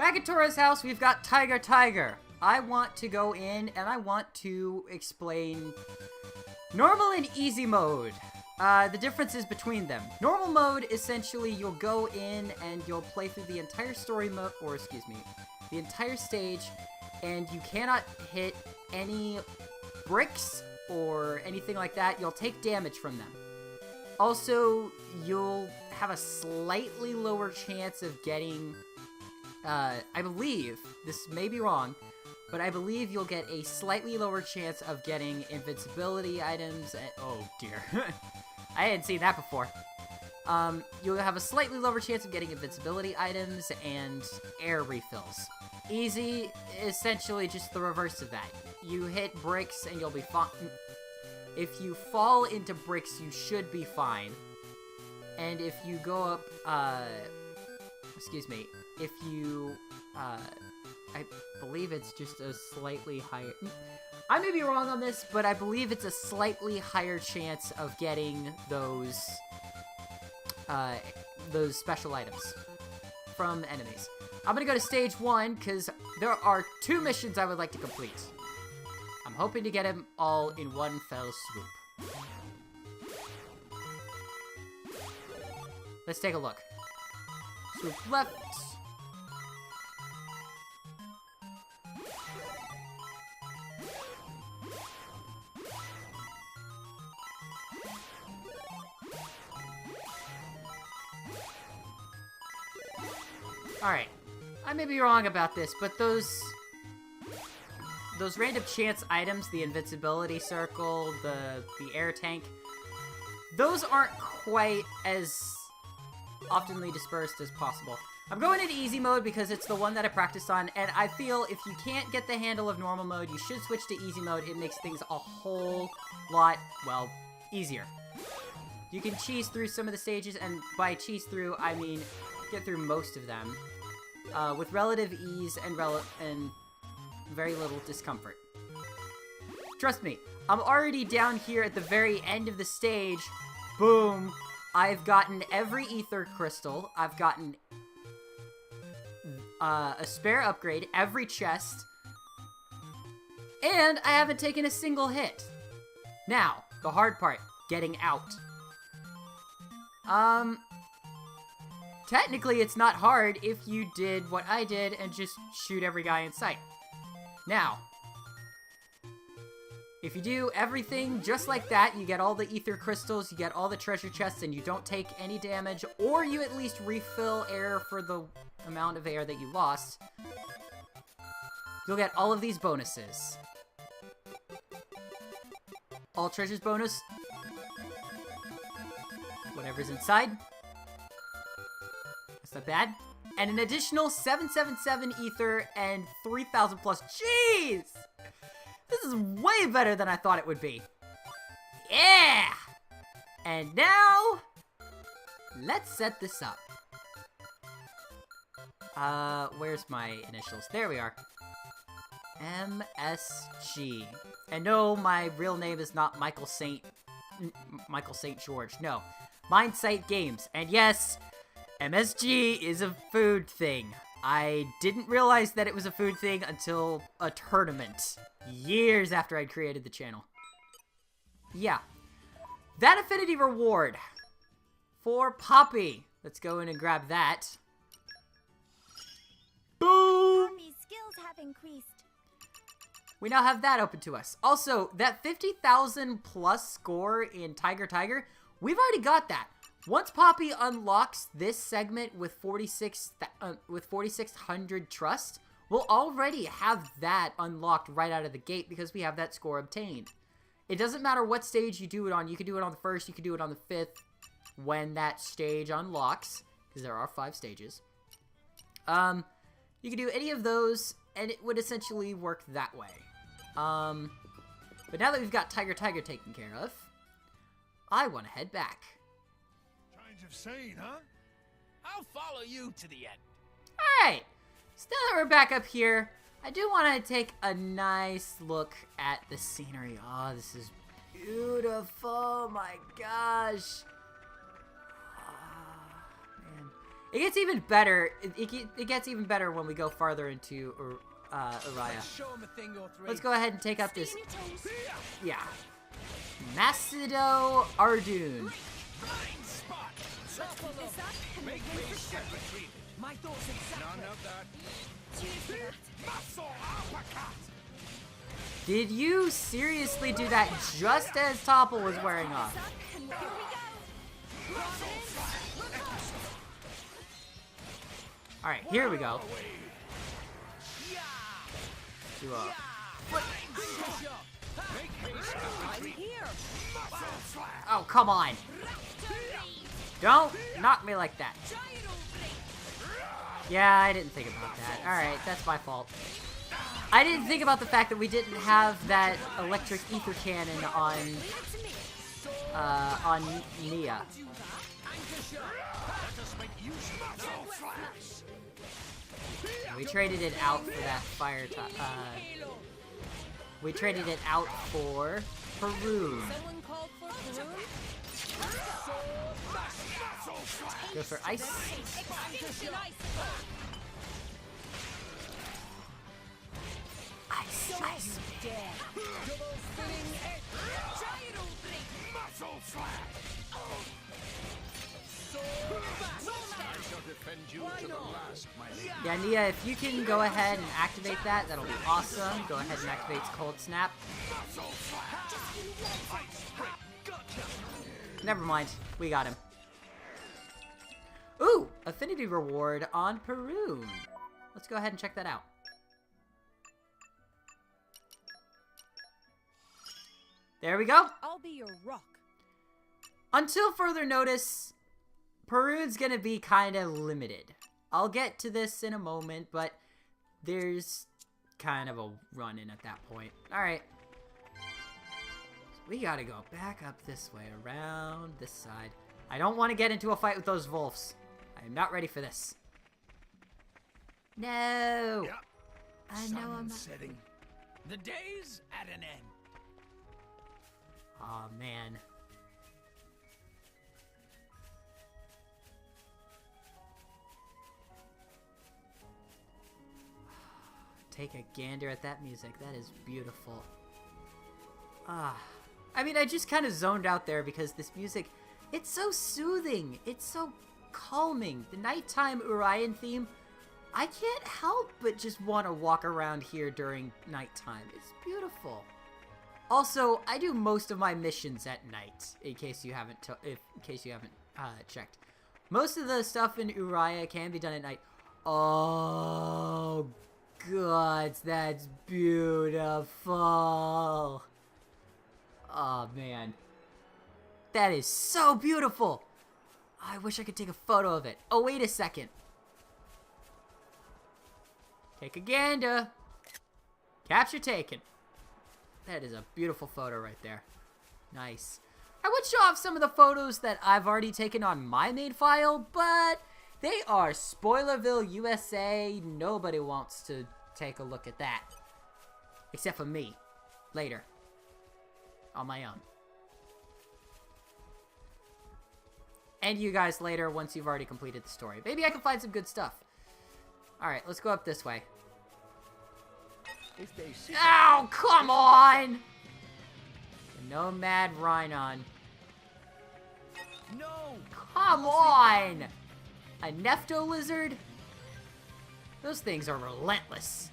Back at Tora's house, we've got Tiger. I want to go in and I want to explain normal and easy mode. The differences between them. Normal mode, essentially, you'll go in and you'll play through the entire story mode, or excuse me, the entire stage, and you cannot hit any bricks or anything like that. You'll take damage from them. Also, you'll have a slightly lower chance of getting, I believe, this may be wrong, but I believe you'll get a slightly lower chance of getting invincibility items, and, oh dear, I hadn't seen that before. You'll have a slightly lower chance of getting invincibility items and air refills. Easy, essentially just the reverse of that. You hit bricks and you'll be fine. If you fall into bricks, you should be fine. And if you go up, excuse me, if you, I believe it's just a slightly higher, I may be wrong on this, but I believe it's a slightly higher chance of getting those special items from enemies. I'm gonna go to stage 1, because there are 2 missions I would like to complete. I'm hoping to get them all in one fell swoop. Let's take a look. Swoop left. Alright, I may be wrong about this, but those random chance items, the invincibility circle, the air tank, those aren't quite as oftenly dispersed as possible. I'm going into easy mode because it's the one that I practiced on, and I feel if you can't get the handle of normal mode, you should switch to easy mode. It makes things a whole lot, well, easier. You can cheese through some of the stages, and by cheese through, I mean get through most of them with relative ease and very little discomfort. Trust me, I'm already down here at the very end of the stage. Boom! I've gotten every ether crystal. I've gotten a spare upgrade, every chest, and I haven't taken a single hit. Now, the hard part, getting out. Technically, it's not hard if you did what I did and just shoot every guy in sight. Now, if you do everything just like that, you get all the ether crystals, you get all the treasure chests, and you don't take any damage, or you at least refill air for the amount of air that you lost, you'll get all of these bonuses. All treasures bonus. Whatever's inside. That's not bad. And an additional 777 ether and 3,000 plus. Jeez! This is way better than I thought it would be. Yeah! And now, let's set this up. Where's my initials? There we are. MSG. And no, my real name is not Michael St. George. No. Mindsight Games. And yes, MSG is a food thing. I didn't realize that it was a food thing until a tournament. Years after I'd created the channel. Yeah. That Affinity Reward. For Poppy. Let's go in and grab that. Boom! Poppy's skills have increased. We now have that open to us. Also, that 50,000 plus score in Tiger, we've already got that. Once Poppy unlocks this segment with 4,600 trust, we'll already have that unlocked right out of the gate because we have that score obtained. It doesn't matter what stage you do it on. You can do it on the 1st, you can do it on the 5th when that stage unlocks, because there are 5 stages. You can do any of those, and it would essentially work that way. But now that we've got Tiger taken care of, I want to head back. Change of scene, huh? I'll follow you to the end. Alright, still that we're back up here, I do want to take a nice look at the scenery. Oh, this is beautiful, my gosh. Oh, man. It gets even better. It gets even better when we go farther into Uriah. Let's go ahead and take up this. Yeah. Macedo Ardoon. Did you seriously do that just as Topple was wearing off? Alright, here we go. Oh, come on. Don't knock me like that. Yeah, I didn't think about that. Alright, that's my fault. I didn't think about the fact that we didn't have that electric ether cannon on Nia. We traded it out for that fire we traded it out for Peru. Go for ice. Ice. Yeah, Nia, if you can go ahead and activate that, that'll be awesome. Go ahead and activate Cold Snap. Never mind, we got him. Ooh, Affinity Reward on Peru. Let's go ahead and check that out. There we go. I'll be your rock. Until further notice, Peru's gonna be kind of limited. I'll get to this in a moment, but there's kind of a run-in at that point. Alright. So we gotta go back up this way, around this side. I don't want to get into a fight with those wolves. I am not ready for this. No! Yep. I know I'm not... Setting. The day's at an end. Aw, man. Take a gander at that music. That is beautiful. I mean, I just kind of zoned out there because this music, it's so soothing. It's so calming. The nighttime Urian theme, I can't help but just want to walk around here during nighttime. It's beautiful. Also, I do most of my missions at night, in case you haven't checked. Most of the stuff in Uriah can be done at night. Oh, God, that's beautiful. Oh, man. That is so beautiful. I wish I could take a photo of it. Oh, wait a second. Take a gander. Capture taken. That is a beautiful photo right there. Nice. I would show off some of the photos that I've already taken on my main file, but they are Spoilerville, USA. Nobody wants to take a look at that. Except for me. Later. On my own. And you guys later once you've already completed the story. Maybe I can find some good stuff. Alright, let's go up this way. Ow, come on! The Nomad Rhinon. No! Come on! A Nephto Lizard? Those things are relentless.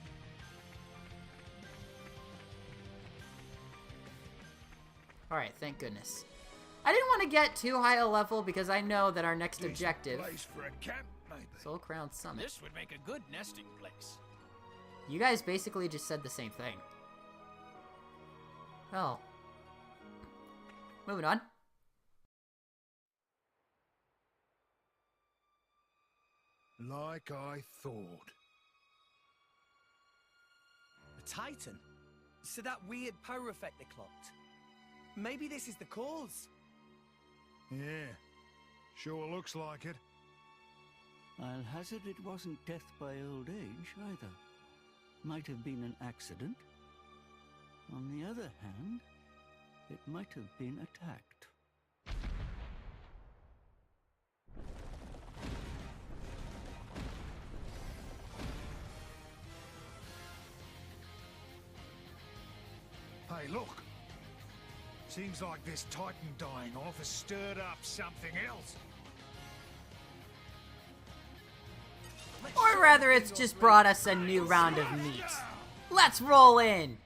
Alright, thank goodness. I didn't want to get too high a level because I know that our next objective... Place for a camp, maybe. Soul Crown Summit. This would make a good nesting place. You guys basically just said the same thing. Oh. Moving on. Like I thought. A Titan? So that weird power effect they clocked. Maybe this is the cause. Yeah. Sure looks like it. I'll hazard it wasn't death by old age, either. Might have been an accident. On the other hand, it might have been attacked. Hey, look. Seems like this Titan dying off has stirred up something else. Or rather, it's just brought us a new round of meat. Let's roll in!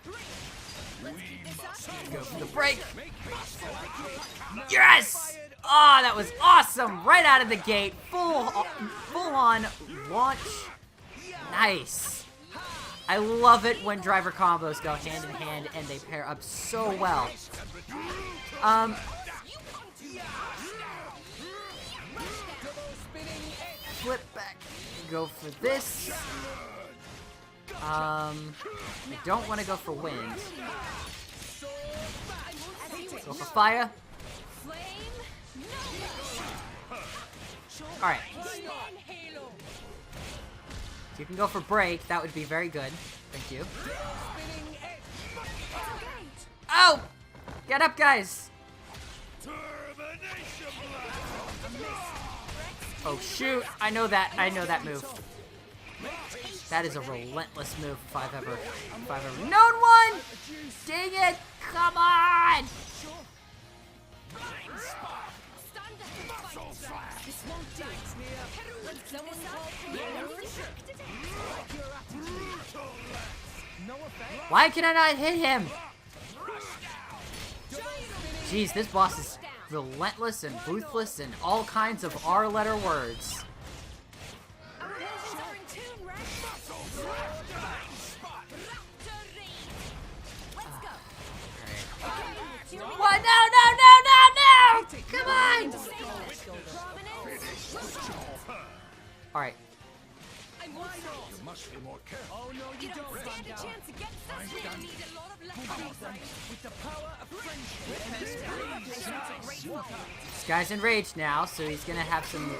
Go for the break. Yes! Oh, that was awesome! Right out of the gate. Full on launch. Nice. I love it when driver combos go hand in hand and they pair up so well. Flip back. Go for this. I don't want to go for wind. Go for fire. Alright. If you can go for break, that would be very good. Thank you. Oh! Get up, guys! Oh shoot! I know that move. That is a relentless move if I've ever known one! Dang it! Come on! Why can I not hit him? Jeez, this boss is relentless and ruthless and all kinds of R-letter words. What? No! Come on! Alright. You must be more careful. Oh no, you don't stand a chance against us. We need a lot of luck. With the power of friendship. This guy's enraged now, so he's gonna have some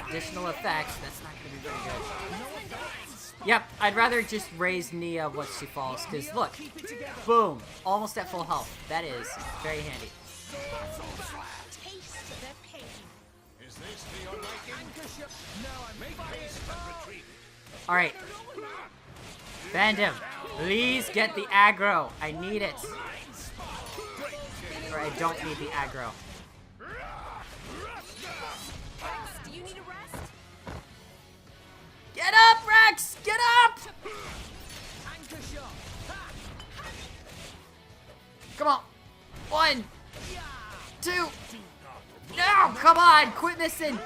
additional effects. That's not gonna be very good. Yep, I'd rather just raise Nia once she falls, because look. Boom. Almost at full health. That is very handy. Is this the unliking? Alright. Band him. Please get the aggro. I need it. Or I don't need the aggro. Do you need a rest? Get up, Rex! Get up! Come on. 1, 2. No, come on! Quit missing!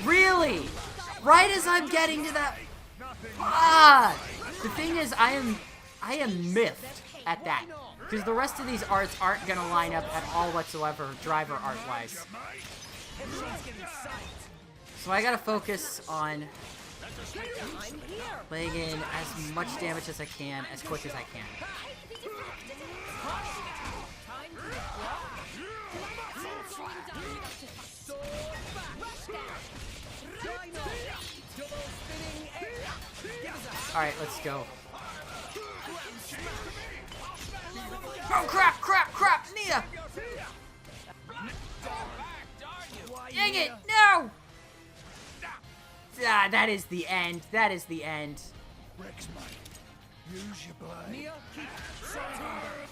Really? Right as I'm getting to that... Ah! The thing is, I am miffed at that. Because the rest of these arts aren't going to line up at all whatsoever, driver art-wise. So I gotta focus on laying in as much damage as I can, as quick as I can. Alright, let's go. Oh crap, Nia! Dang it, no! Ah, that is the end. That is the end. Rex, mate. Use your blade. Nia, keep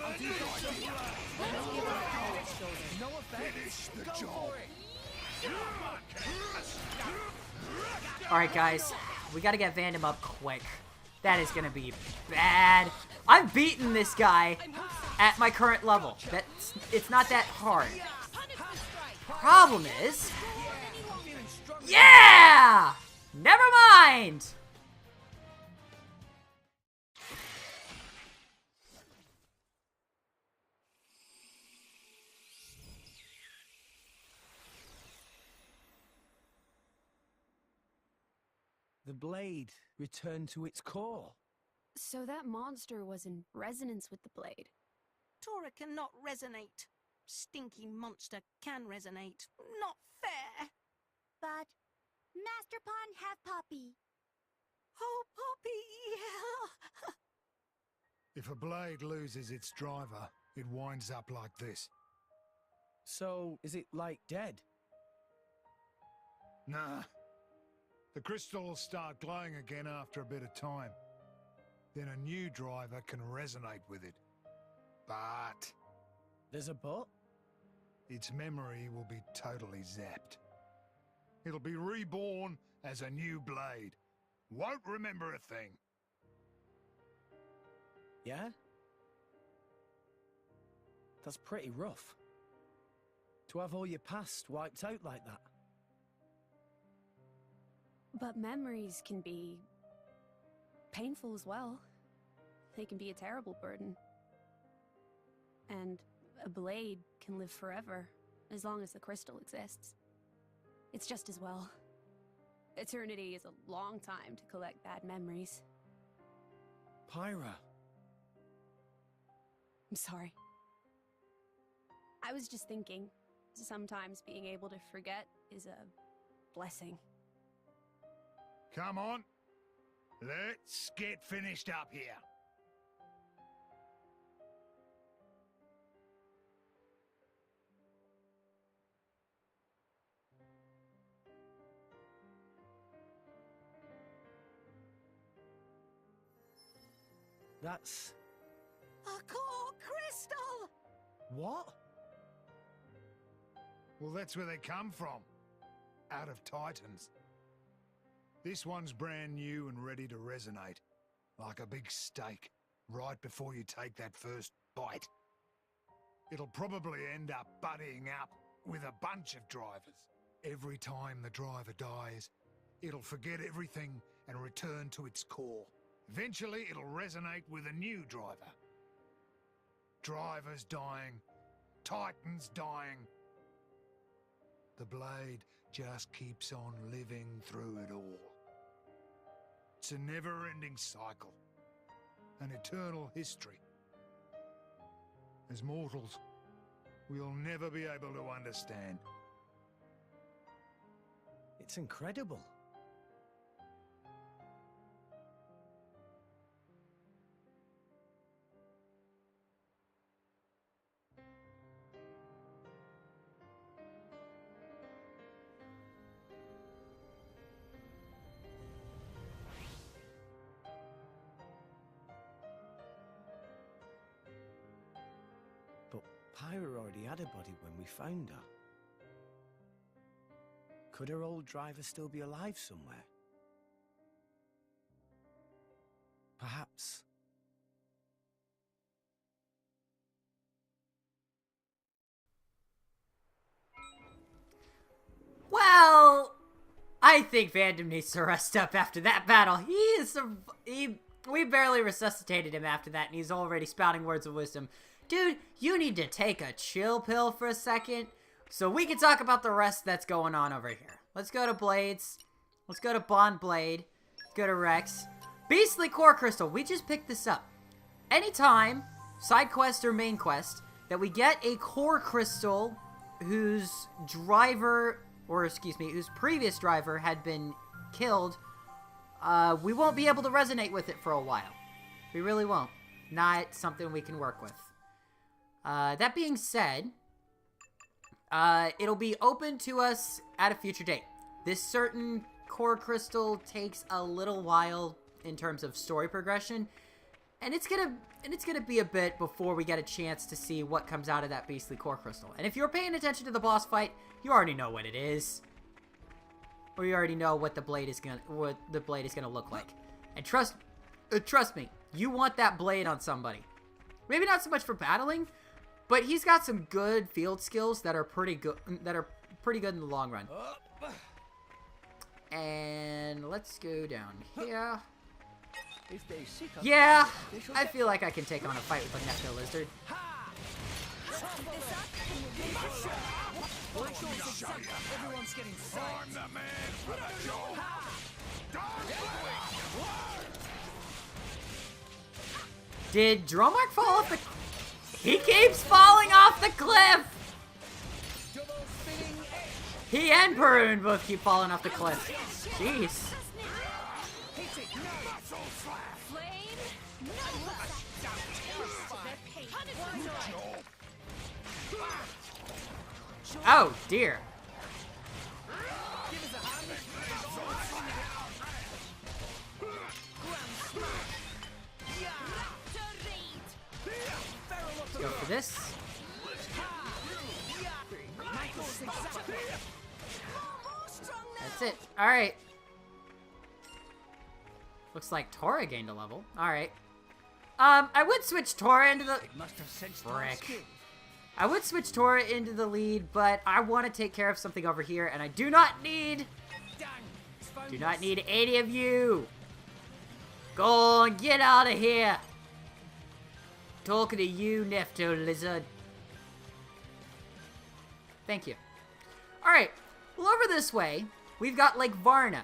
I'll do no effect. Finish the job. Alright, guys. We gotta get Vandam up quick. That is gonna be bad. I've beaten this guy at my current level. It's not that hard. Problem is... Yeah! Never mind! The blade returned to its core. So that monster was in resonance with the blade. Tora cannot resonate. Stinky monster can resonate. Not fair. But Master Pawn have Poppy. Oh, Poppy! If a blade loses its driver, it winds up like this. So, is it like dead? Nah. The crystals start glowing again after a bit of time. then a new driver can resonate with it. But There's a but? its memory will be totally zapped. It'll be reborn as a new blade. Won't remember a thing. Yeah? That's pretty rough. To have all your past wiped out like that. But memories can be painful as well. They can be a terrible burden. And a blade can live forever, as long as the crystal exists. It's just as well. Eternity is a long time to collect bad memories. Pyra. I'm sorry. I was just thinking, sometimes being able to forget is a blessing. Come on. Let's get finished up here. That's... A core crystal! what? Well, that's where they come from. Out of Titans. This one's brand new and ready to resonate. Like a big steak, right before you take that first bite. It'll probably end up buddying up with a bunch of drivers. Every time the driver dies, it'll forget everything and return to its core. Eventually, it'll resonate with a new driver. Drivers dying, Titans dying. The blade just keeps on living through it all. It's a never-ending cycle, an eternal history. As mortals, we'll never be able to understand. It's incredible. But Pyra already had a body when we found her. Could her old driver still be alive somewhere? Perhaps. Well, I think Vandom needs to rest up after that battle. We barely resuscitated him after that, and he's already spouting words of wisdom. Dude, you need to take a chill pill for a second, so we can talk about the rest that's going on over here. Let's go to Blades. Let's go to Bond Blade. Let's go to Rex. Beastly Core Crystal. We just picked this up. Anytime, side quest or main quest, that we get a Core Crystal whose driver, or excuse me, whose previous driver had been killed, we won't be able to resonate with it for a while. We really won't. Not something we can work with. That being said, it'll be open to us at a future date. This certain Core Crystal takes a little while in terms of story progression, and it's gonna be a bit before we get a chance to see what comes out of that Beastly Core Crystal. And if you're paying attention to the boss fight, you already know what it is, or you already know what the blade is gonna look like. And trust me, you want that blade on somebody. Maybe not so much for battling, but he's got some good field skills that are pretty good. In the long run. And let's go down here. Yeah, I feel like I can take on a fight with a Nectar Lizard. Everyone's getting I'm the man for the job. Did Dromark fall off the... He keeps falling off the cliff! He and Perun both keep falling off the cliff. Jeez. Oh, dear. this. That's it. Alright. Looks like Tora gained a level. Alright. I would switch Tora into the... It must have sensed my skill. I would switch Tora into the lead, but I want to take care of something over here, and I do not need... Do not need any of you. Go on, get out of here. Talking to you, Nefto Lizard. Thank you. Alright, well over this way, we've got Lake Varna.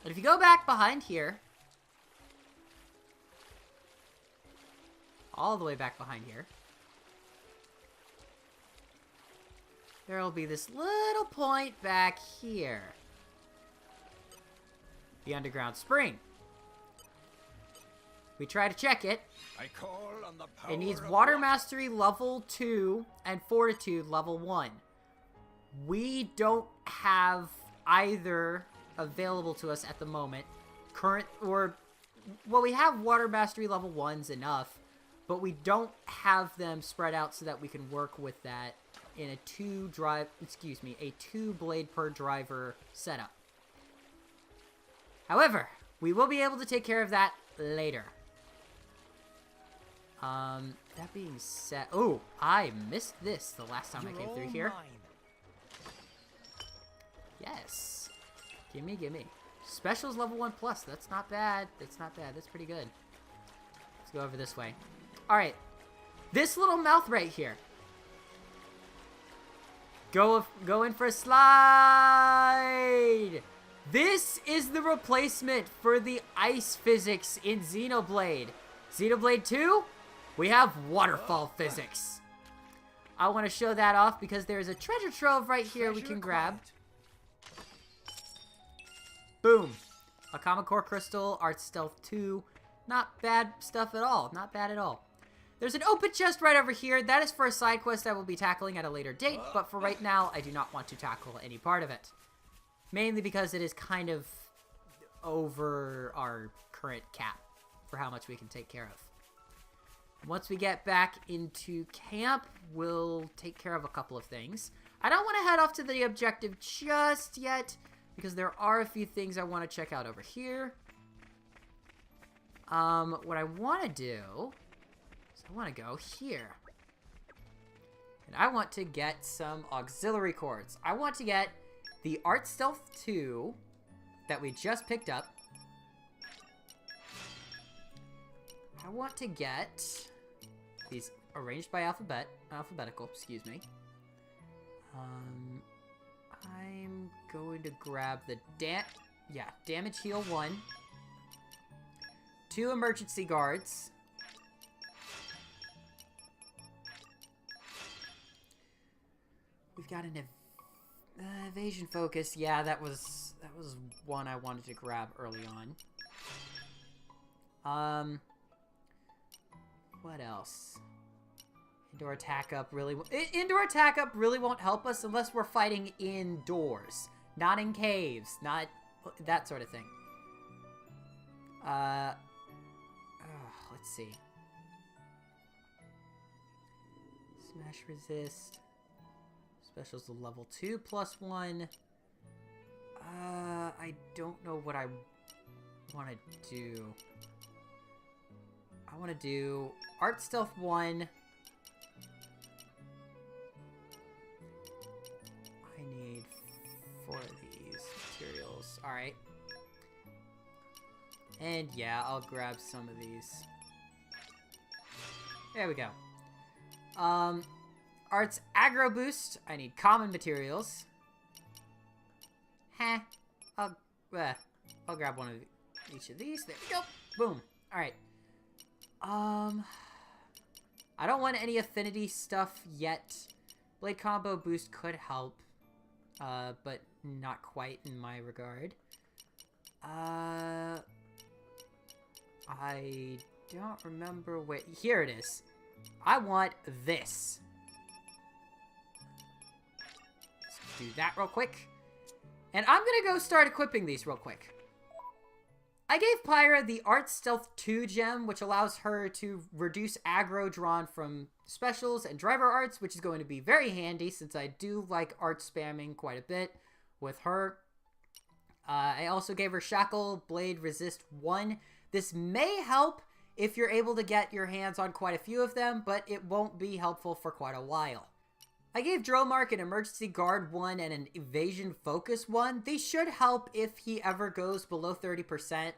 And if you go back behind here, all the way back behind here, there'll be this little point back here. The underground spring. We try to check it. I call on the power It needs of Water Mastery level 2 and Fortitude level 1. We don't have either available to us at the moment. Well, we have Water Mastery level 1s enough, but we don't have them spread out so that we can work with that in a 2 blade per driver setup. However, we will be able to take care of that later. That being said... Oh, I missed this the last time I came through here. Yes. Gimme, gimme. Specials level 1 plus. That's not bad. That's not bad. That's pretty good. Let's go over this way. Alright. This little mouth right here. Go in for a slide! This is the replacement for the ice physics in Xenoblade. Xenoblade 2, we have waterfall physics. I want to show that off because there's a treasure trove right here we can grab. Boom. A Common Core Crystal, Art Stealth 2. Not bad stuff at all. Not bad at all. There's an open chest right over here. That is for a side quest I will be tackling at a later date, but for right now, I do not want to tackle any part of it. Mainly because it is kind of over our current cap for how much we can take care of. Once we get back into camp, we'll take care of a couple of things. I don't want to head off to the objective just yet, because there are a few things I want to check out over here. What I want to do is I want to go here. And I want to get some auxiliary cords. I want to get the Art Stealth 2 that we just picked up. I want to get these arranged by alphabetical, excuse me. I'm going to grab the damage heal 1, 2 emergency guards. We've got an evasion focus. Yeah, that was one I wanted to grab early on. What else? Indoor attack up really won't help us unless we're fighting indoors, not in caves, not that sort of thing. Let's see. Smash resist. Specials of level 2 plus 1. I don't know what I want to do. I want to do Art Stealth 1. I need 4 of these materials. Alright. And yeah, I'll grab some of these. There we go. Arts aggro boost. I need common materials. I'll grab one of each of these. There we go. Boom. Alright. I don't want any affinity stuff yet. Blade combo boost could help. But not quite in my regard. I don't remember where... Here it is. I want this. Let's do that real quick. And I'm gonna go start equipping these real quick. I gave Pyra the Art Stealth 2 gem, which allows her to reduce aggro drawn from specials and driver arts, which is going to be very handy since I do like art spamming quite a bit with her. I also gave her Shackle Blade Resist 1. This may help if you're able to get your hands on quite a few of them, but it won't be helpful for quite a while. I gave Drillmark an Emergency Guard 1 and an Evasion Focus 1. These should help if he ever goes below 30%,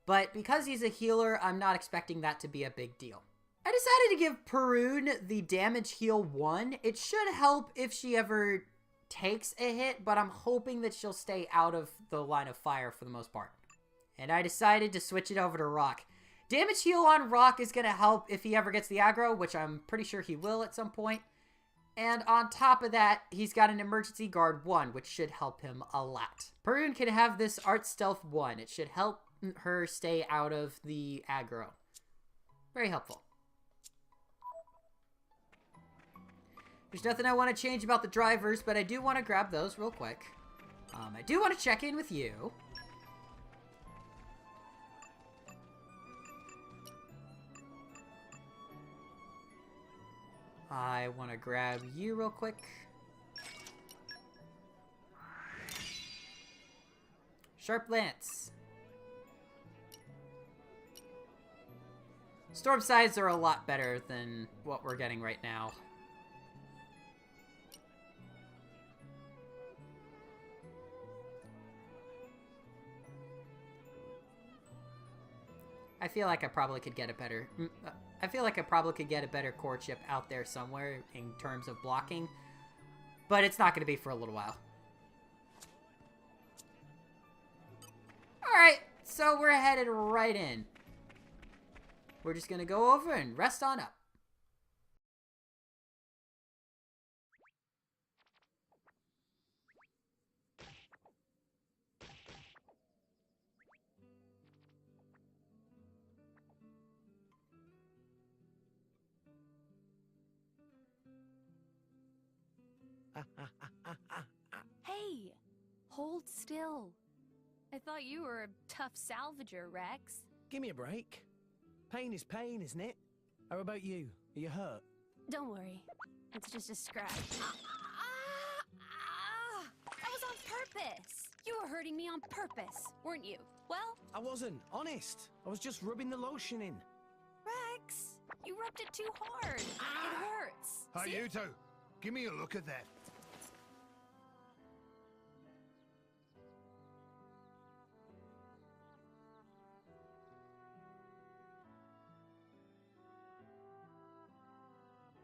but because he's a healer, I'm not expecting that to be a big deal. I decided to give Perun the Damage Heal 1. It should help if she ever takes a hit, but I'm hoping that she'll stay out of the line of fire for the most part. And I decided to switch it over to Rock. Damage Heal on Rock is going to help if he ever gets the aggro, which I'm pretty sure he will at some point. And on top of that, he's got an Emergency Guard 1, which should help him a lot. Perun can have this Art Stealth 1. It should help her stay out of the aggro. Very helpful. There's nothing I want to change about the drivers, but I do want to grab those real quick. I do want to check in with you. I want to grab you real quick. Sharp Lance. Storm Sides are a lot better than what we're getting right now. I feel like I probably could get a better... I feel like I probably could get a better core chip out there somewhere in terms of blocking. But it's not going to be for a little while. Alright, so we're headed right in. We're just going to go over and rest on up. Hey, hold still. I thought you were a tough salvager, Rex. Give me a break. Pain is pain, isn't it? How about you? Are you hurt? Don't worry. It's just a scratch. That was on purpose. You were hurting me on purpose, weren't you? Well, I wasn't, honest. I was just rubbing the lotion in. Rex, you rubbed it too hard. It hurts. Hey, See? you two. Give me a look at that.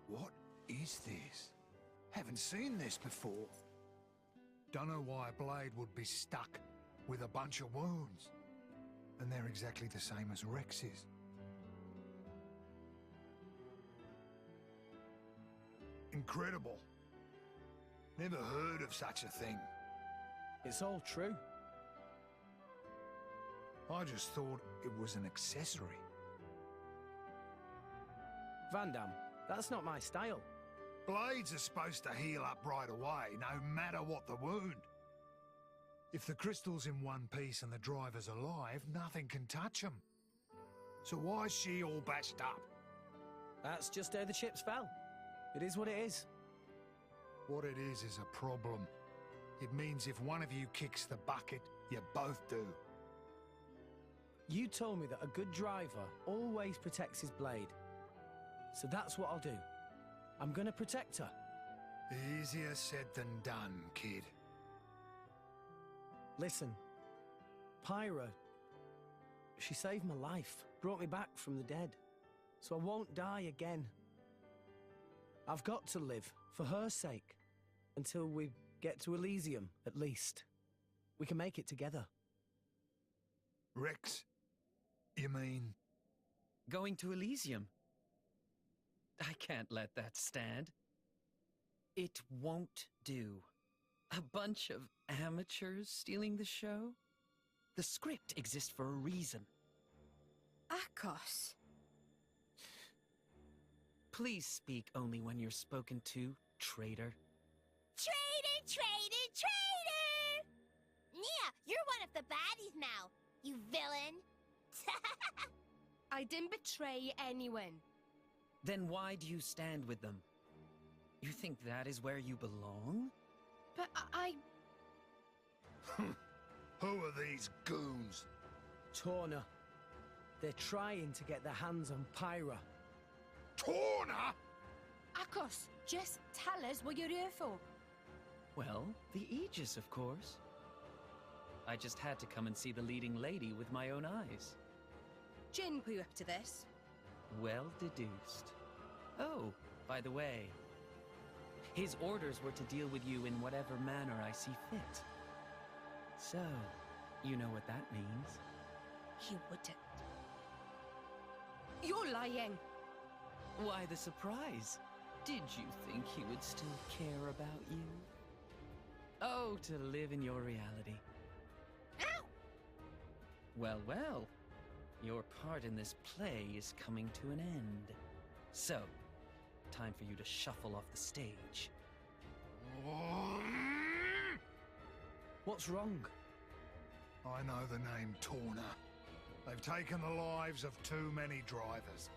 What is this? Haven't seen this before. Don't know why a blade would be stuck with a bunch of wounds. And they're exactly the same as Rex's. Incredible. Never heard of such a thing. It's all true. I just thought it was an accessory. Van Damme, that's not my style. Blades are supposed to heal up right away, no matter what the wound. If the crystal's in one piece and the driver's alive, nothing can touch them. So why is she all bashed up? That's just how the chips fell. It is what it is. What it is a problem. It means if one of you kicks the bucket, you both do. You told me that a good driver always protects his blade. So that's what I'll do. I'm gonna protect her. Easier said than done, kid. Listen, Pyra, she saved my life, brought me back from the dead. So I won't die again. I've got to live, for her sake, until we get to Elysium, at least. We can make it together. Rex, you mean? Going to Elysium? I can't let that stand. It won't do. A bunch of amateurs stealing the show? The script exists for a reason. Akos. Please speak only when you're spoken to, traitor. Traitor, traitor, traitor! Yeah, you're one of the baddies now. you villain! I didn't betray anyone. Then why do you stand with them? You think that is where you belong? But I... Who are these goons? Torna. They're trying to get their hands on Pyra. Torna? Akos, just tell us what you're here for. Well, the Aegis, of course. I just had to come and see the leading lady with my own eyes. Jin put you up to this. Well deduced. Oh, by the way, his orders were to deal with you in whatever manner I see fit. So, you know what that means. He wouldn't. You're lying. Why the surprise? Did you think he would still care about you? Oh, to live in your reality. Ow! Well, well. Your part in this play is coming to an end. So, time for you to shuffle off the stage. What's wrong? I know the name Torna. They've taken the lives of too many drivers,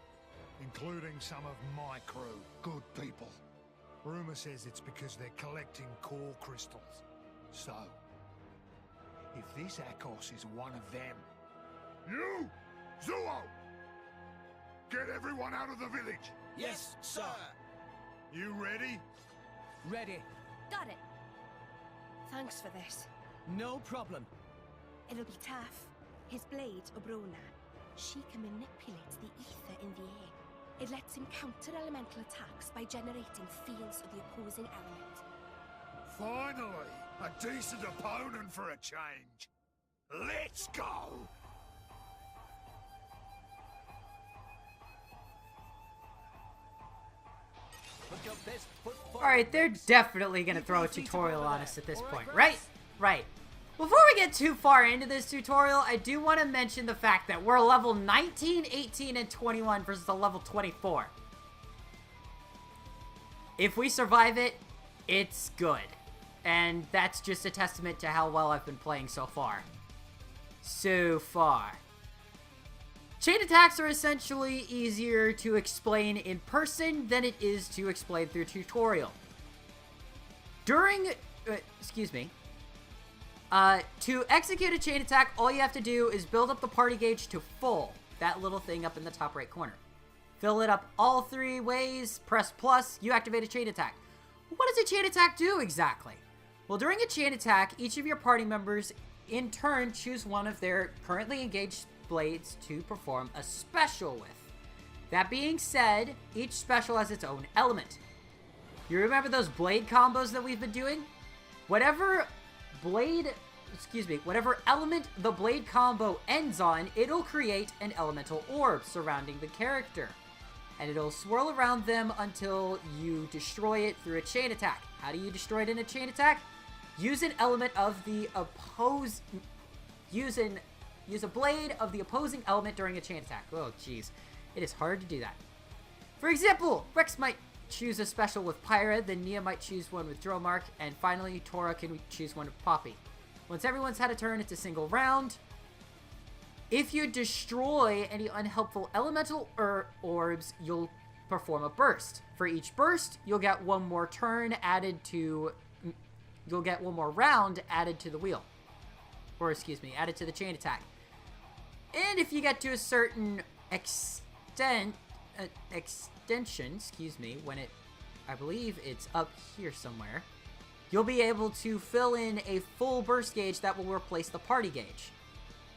including some of my crew, good people. Rumor says it's because they're collecting core crystals. So, if this Akos is one of them... You! Zuo! Get everyone out of the village! Yes, sir. You ready? Ready. Got it. Thanks for this. No problem. It'll be tough. His blade, Obrona, she can manipulate the ether in the air. It lets him counter elemental attacks by generating fields of the opposing element. Finally! A decent opponent for a change! Let's go! Put your best foot forward. Alright, they're definitely gonna throw a tutorial on us at this point, right? Right. Before we get too far into this tutorial, I do want to mention the fact that we're level 19, 18, and 21 versus a level 24. If we survive it, it's good. And that's just a testament to how well I've been playing so far. Chain attacks are essentially easier to explain in person than it is to explain through tutorial. To execute a chain attack, all you have to do is build up the party gauge to full. That little thing up in the top right corner. Fill it up all 3 ways, press plus, you activate a chain attack. What does a chain attack do exactly? Well, during a chain attack, each of your party members in turn choose one of their currently engaged blades to perform a special with. That being said, each special has its own element. You remember those blade combos that we've been doing? Whatever element the blade combo ends on, it'll create an elemental orb surrounding the character. And it'll swirl around them until you destroy it through a chain attack. How do you destroy it in a chain attack? Use an element of the use a blade of the opposing element during a chain attack. Oh, jeez. It is hard to do that. For example, Rex might choose a special with Pyra, then Nia might choose one with Dromark, and finally Tora can choose one with Poppy. Once everyone's had a turn, it's a single round. If you destroy any unhelpful elemental orbs, you'll perform a burst. For each burst, you'll get one more turn added to... You'll get one more round added to the wheel. Or, added to the chain attack. And if you get to a certain extension, when it... I believe it's up here somewhere. You'll be able to fill in a full burst gauge that will replace the party gauge.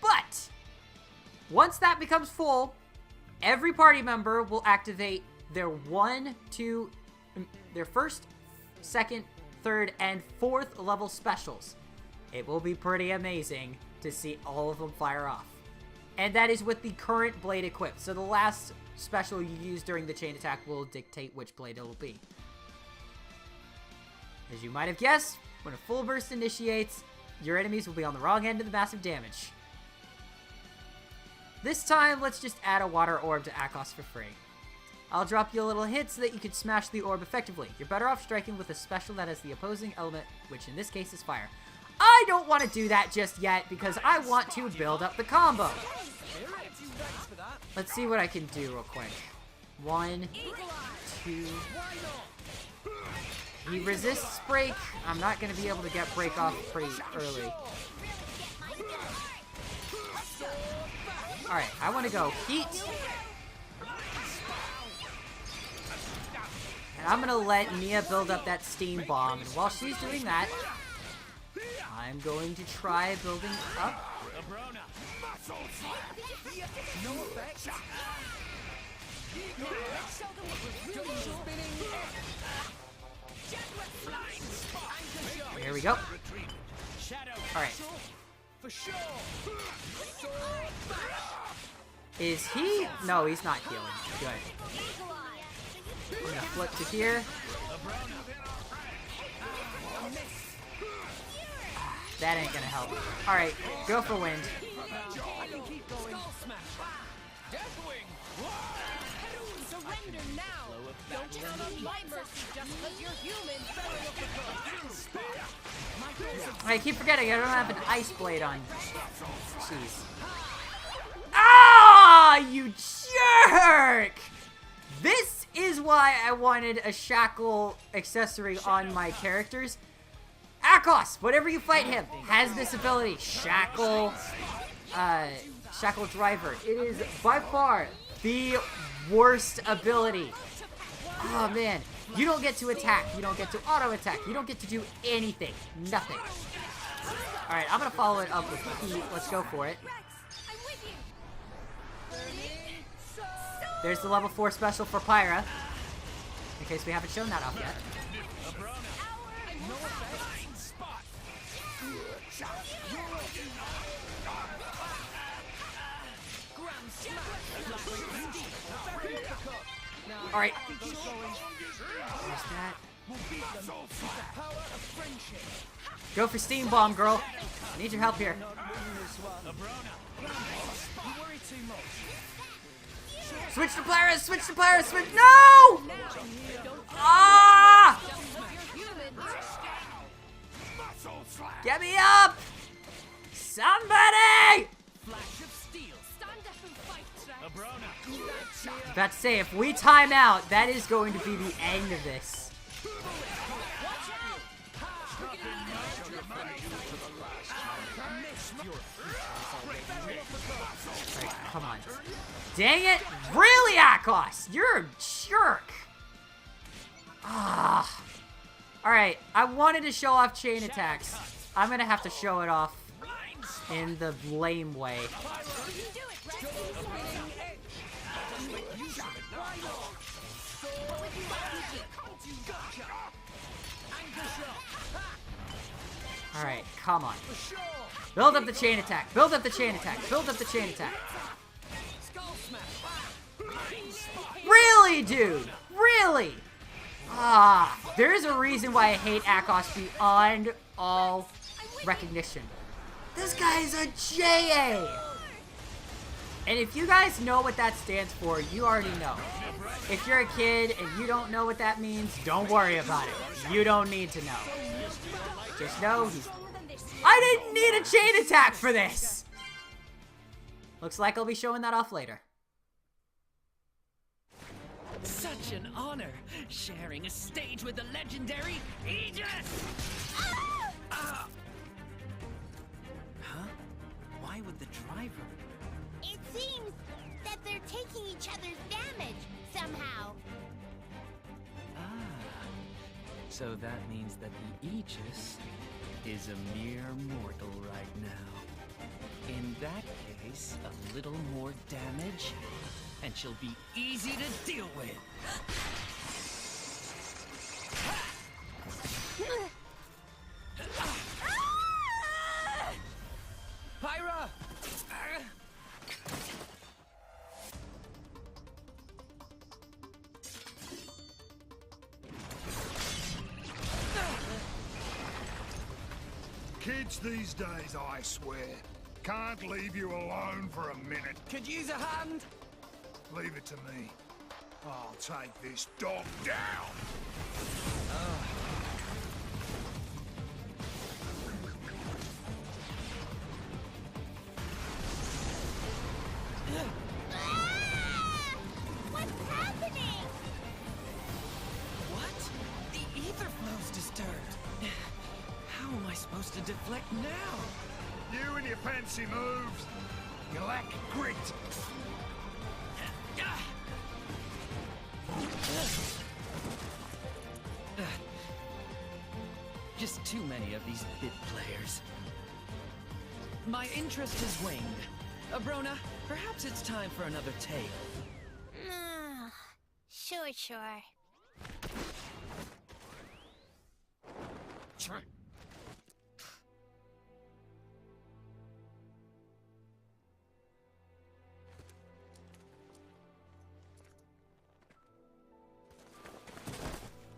But... once that becomes full, every party member will activate their their first, second, third, and fourth level specials. It will be pretty amazing to see all of them fire off. And that is with the current blade equipped. So the last special you use during the chain attack will dictate which blade it will be. As you might have guessed, when a full burst initiates, your enemies will be on the wrong end of the massive damage. This time, let's just add a water orb to Akos for free. I'll drop you a little hit so that you can smash the orb effectively. You're better off striking with a special that has the opposing element, which in this case is fire. I don't want to do that just yet because I want to build up the combo. Let's see what I can do real quick. 1, 2. He resists break. I'm not going to be able to get break off pretty early. Alright, I want to go heat. And I'm going to let Mia build up that steam bomb. And while she's doing that, I'm going to try building up. There we go. Alright. Is he? No, he's not healing. Good. I'm gonna flip to here. That ain't gonna help. Alright, go for wind. I keep forgetting I don't have an ice blade on. Jeez. Ah, you jerk! This is why I wanted a shackle accessory on my characters. Akos, whenever you fight him, has this ability. Shackle driver. It is by far the worst ability. Oh man, you don't get to attack. You don't get to auto attack. You don't get to do anything. Nothing. Alright, I'm gonna follow it up with heat. Let's go for it. There's the level 4 special for Pyra. In case we haven't shown that off yet. Alright. There's that. Go for steam bomb, girl. I need your help here. Switch to Polaris! Switch to Polaris! Switch! No! Ah! Get me up! Somebody! I was about to say, if we time out, that is going to be the end of this. Right, come on. Dang it! Really, Akos? You're a jerk! Ah. Alright, I wanted to show off chain attacks. I'm gonna have to show it off in the lame way. Alright, come on. Build up the chain attack. Build up the chain attack. Build up the chain attack. Really, dude? Really? Ah, there's a reason why I hate Akos beyond all recognition. This guy is a JA! And if you guys know what that stands for, you already know. If you're a kid and you don't know what that means, don't worry about it. You don't need to know. Just know he's... I didn't need a chain attack for this! Looks like I'll be showing that off later. Such an honor, sharing a stage with the legendary Aegis! Huh? Why would the driver? It seems that they're taking each other's damage somehow. So that means that the Aegis is a mere mortal right now. In that case, a little more damage, and she'll be easy to deal with. Pyra! Kids these days, I swear, can't leave you alone for a minute. Could use a hand? Leave it to me. I'll take this dog down. supposed to deflect now? You and your fancy moves. You lack grit. Just too many of these bit players. My interest has waned. Abrona, perhaps it's time for another tale. Sure.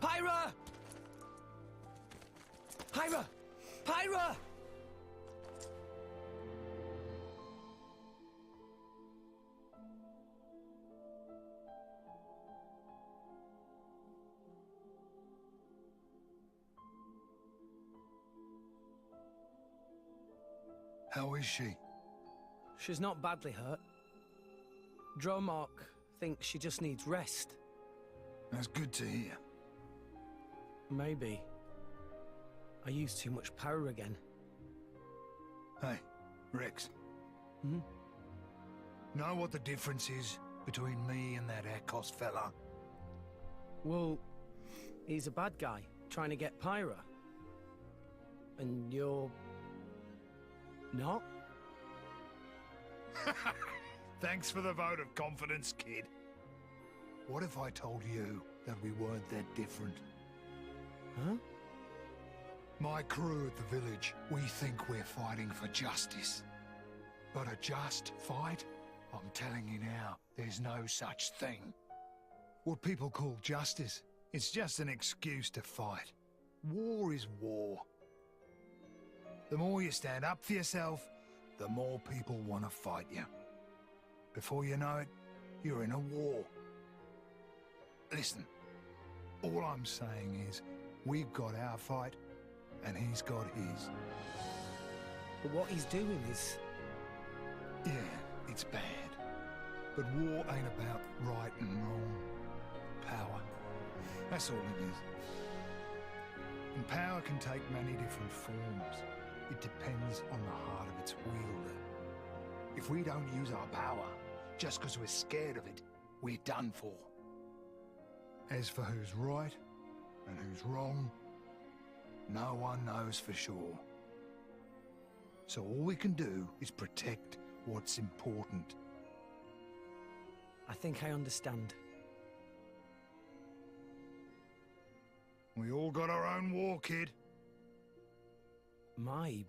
Pyra! Pyra! Pyra! How is she? She's not badly hurt. Dromark thinks she just needs rest. That's good to hear. Maybe. I used too much power again. Hey, Rex. Hmm? Know what the difference is between me and that Akos fella? Well, he's a bad guy, trying to get Pyra. And you're... not? Thanks for the vote of confidence, kid. What if I told you that we weren't that different? Huh? My crew at the village, we think we're fighting for justice. But a just fight? I'm telling you now, there's no such thing. What people call justice, it's just an excuse to fight. War is war. The more you stand up for yourself, the more people want to fight you. Before you know it, you're in a war. Listen, all I'm saying is, we've got our fight, and he's got his. But what he's doing is... Yeah, it's bad. But war ain't about right and wrong. Power. That's all it is. And power can take many different forms. It depends on the heart of its wielder. If we don't use our power, just because we're scared of it, we're done for. As for who's right and who's wrong, no one knows for sure. So all we can do is protect what's important. I think I understand. We all got our own war, kid. My...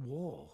war?